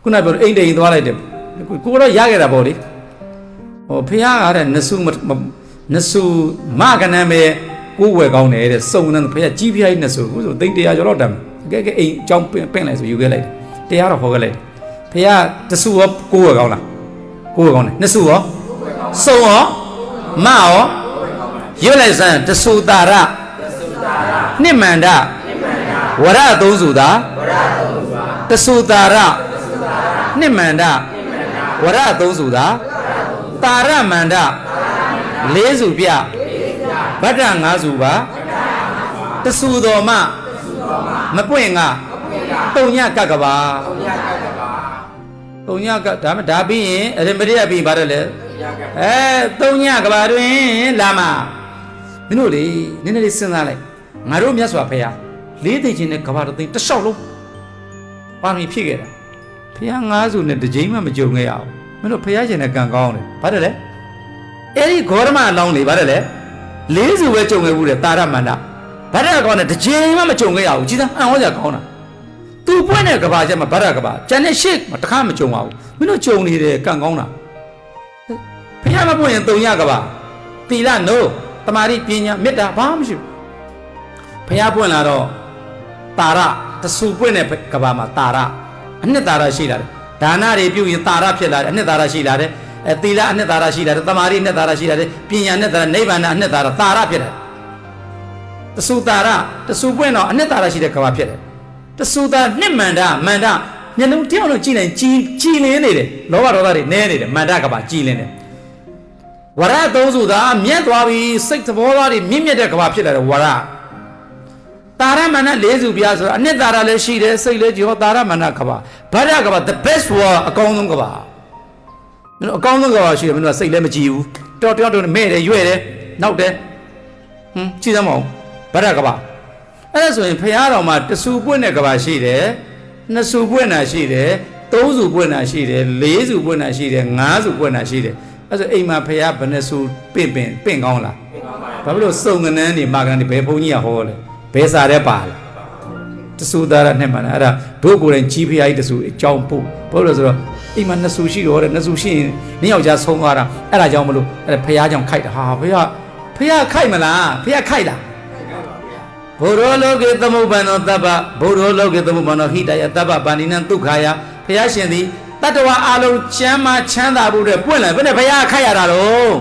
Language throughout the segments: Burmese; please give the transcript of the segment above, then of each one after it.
ခုနပြောအိမ်တိန်သွားလိုက်တယ်ကိုတော့ရခဲ့တာပေါ့လေဟောဖះကတဲ့နစုမကနမ်းပဲကိုဝယ်ကောင်းတယ်တဲ့စုံနေဖះကြီးဖះကြီးနစုအခုဆိုသိန်း100ကျော်တော့တမ်းကဲအိမ်အကြောင်းပင့်လိုက်ဆိုယူခဲ့လိုက်တယ်တရားတော့ဟောခဲ့လိုက်တယ်ဖះတစုရောကိုဝယ်ကောင်းလားကိုဝယ်ကောင်းတယ်နစုရောစုံရောမရောရွတ်လိုက်စမ်းတစုတာရနှစ်မန္တဝရသုံးစုသာတစုတာရနှစ်မန္တဝရသုံးစုသာတာရမန္တလေးစုပြဗတ္တ၅စုပါတဆူတော်မမပွင့်ကတုံညကကပါတုံညကဒါပြီးရင်အရင်မရိယပြီးပါတယ်လေတုံညကပါတွင်လာမမင်းတို့လေနည်းနည်းလေးစဉ်းစားလိုက်ငါတို့မြတ်စွာဘုရားလေးသိချင်းနဲ့ကဘာတော်သိန်းတစ်လျှောက်လုံးပါမီဖြစ်ခဲ့တာဘုရား၅စုနဲ့တစ်ကြိမ်မှမကြုံခဲ့ရအောင်မင်းတို့ဘုရားရှင်နဲ့ကံကောင်းတယ်ဗါတယ်လေအဲ့ဒီဂေါရမအလောင်းလေဗါတယ်လေလေးစုပဲကြုံခဲ့ဘူးတဲ့တာရမန္တဗါရကောင်းတဲ့တစ်ကြိမ်မှမကြုံခဲ့ရဘူးကြည်သာအံ့ဩစရာကောင်းတာသူပွင့်တဲ့ကဘာချက်မှာဗါရကဘာကျန်တဲ့ရှေ့မှာတခါမကြုံပါဘူးမင်းတို့ကြုံနေတယ်ကံကောင်းတာဘုရားမပွင့်ရင်တုံရကဘာသီလနိုးတမာတိပညာမေတ္တာဘာမှမရှိဘူးဘုရားပွင့်လာတော့တာရတဆူပွင့်တဲ့ကဘာမှာတာရအနှစ်တာရရှိလာတယ်ဒါနတွေပြုရင်တာရဖြစ်လာတယ်အနှစ်တာရရှိလာတယ်သီလအနှစ်သာရရှိလာတယ်တမာရီအနှစ်သာရရှိလာတယ်ပညာအနှစ်သာရနိဗ္ဗာန်အနှစ်သာရသာရဖြစ်တယ်တဆူသာရတဆူပွင့်တော့အနှစ်သာရရှိတဲ့ကဘာဖြစ်တယ်တဆူသာနှစ်မန္တမျက်လုံးတယောက်လုံးကြည့်လိုက်ကြည်လင်းနေတယ်လောဘဒေါသတွေနဲနေတယ်မန္တကဘာကြည်လင်းတယ်ဝရသုံးစုသာမြတ်သွားပြီစိတ်သဘောသားတွေမြင့်မြတ်တဲ့ကဘာဖြစ်လာတယ်ဝရတာရမန္တ၄စုပြဆိုတော့အနှစ်သာရလည်းရှိတယ်စိတ်လည်းကြည်ဟောတာရမန္တကဘာဗရကဘာ the best war အကောင်းဆုံးကဘာမင်းတို့အကောင်းဆုံးကဘာရှိတယ်မင်းတို့ကစိတ်လည်းမကြည်ဘူးတော်မဲ့တယ်ရွဲ့တယ်နောက်တယ်ကြည့်သမောင်းဗရကဘာအဲ့ဒါဆိုရင်ဖရာတော်မှာတဆူပွင့်တဲ့ကဘာရှိတယ်နှစ်ဆူပွင့်တာရှိတယ်သုံးဆူပွင့်တာရှိတယ်လေးဆူပွင့်တာရှိတယ်ငါးဆူပွင့်တာရှိတယ်အဲ့ဆိုအိမ်မှာဖရာဘယ်နှဆူပင့်ကောင်းလားဘာဖြစ်လို့စုံကနန်းနေမာကနန်းနေဘယ်ဘုန်းကြီးကဟောလဲဘယ်စာတဲ့ပါလဲတဆူသားရနဲ့မှန်အဲ့ဒါတို့ကိုယ်တိုင်ကြီးဖရာကြီးတဆူအကြောင်းပို့ဘာလို့လဲဆိုတော့အိမ်မှာနှစ်ဆူရှိတော့တဲ့နှစ်ဆူရှိရင်နှစ်ယောက်ကြားဆုံးသွားတာအဲ့ဒါကြောင့်မလို့အဲ့ဒါဖရာကြောင့်ခိုက်တာဟာဖရာခိုက်မလားဖရာခိုက်လားဘုရောလောကေသမုပ္ပန္နောတပ္ပဘုရောလောကေသမုပ္ပန္နောဟိတယတပ္ပပါဏိနံဒုက္ခယဖရာရှင်သည်တတ္တဝါအလုံးချမ်းသာချမ်းသာဖို့တဲ့ပွင့်လာဘယ်နဲ့ဖရာခိုက်ရတာတော့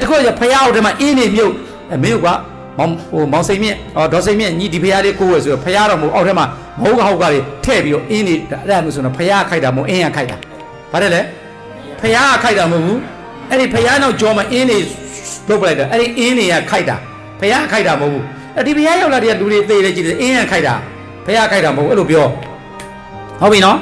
တခုကျဖရာအောက်ထဲမှာအင်းနေမြုပ်မင်းကမောင်စိန်မြင့်ဒေါ်စိန်မြင့်ညီဒီဖရာလေးကိုယ်ဝယ်ဆိုတော့ဖရာတော်မို့အောက်ထဲမှာမဟုတ်ဟောက်ကတွေထည့်ပြီးတော့အင်းနေအဲ့ဒါမျိုးဆိုတော့ဖရာခိုက်တာမို့အင်းရခိုက်တာဗါတယ်လေဖရာခိုက်တာမဟုတ်ဘူးအဲ့ဒီဖရာနောက်ကြောမှာအင်းနေလုတ်ပလိုက်တာအဲ့ဒီအင်းနေကခိုက်တာဖရာခိုက်တာမဟုတ်ဘူးအဲ့ဒီဖရာရောက်လာတဲ့လူတွေသေတယ်ကြည့်တယ်အင်းရခိုက်တာဖရာခိုက်တာမဟုတ်ဘူးအဲ့လိုပြောဟုတ်ပြီနော်